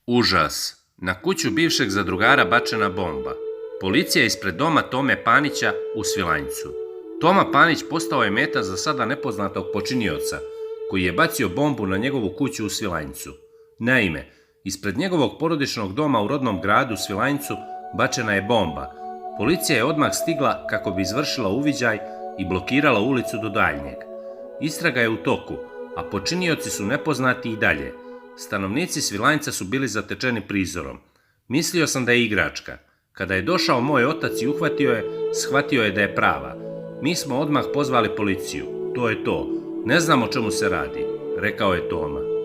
Užas. Na kuću bivšeg zadrugara bačena bomba. Policija je ispred doma Tome Panića u Svilajncu. Toma Panić postao je meta za sada nepoznatog počinioca, koji je bacio bombu na njegovu kuću u Svilajncu. Naime, ispred njegovog porodičnog doma u rodnom gradu Svilajncu bačena je bomba. Policija je odmah stigla kako bi izvršila uviđaj i blokirala ulicu do daljnjeg. Istraga je u toku, a počinioci su nepoznati i dalje. Stanovnici Svilajnca su bili zatečeni prizorom. Mislio sam da je igračka. Kada je došao moj otac i uhvatio je, shvatio je da je prava. Mi smo odmah pozvali policiju. To je to. Ne znam o čemu se radi, rekao je Toma.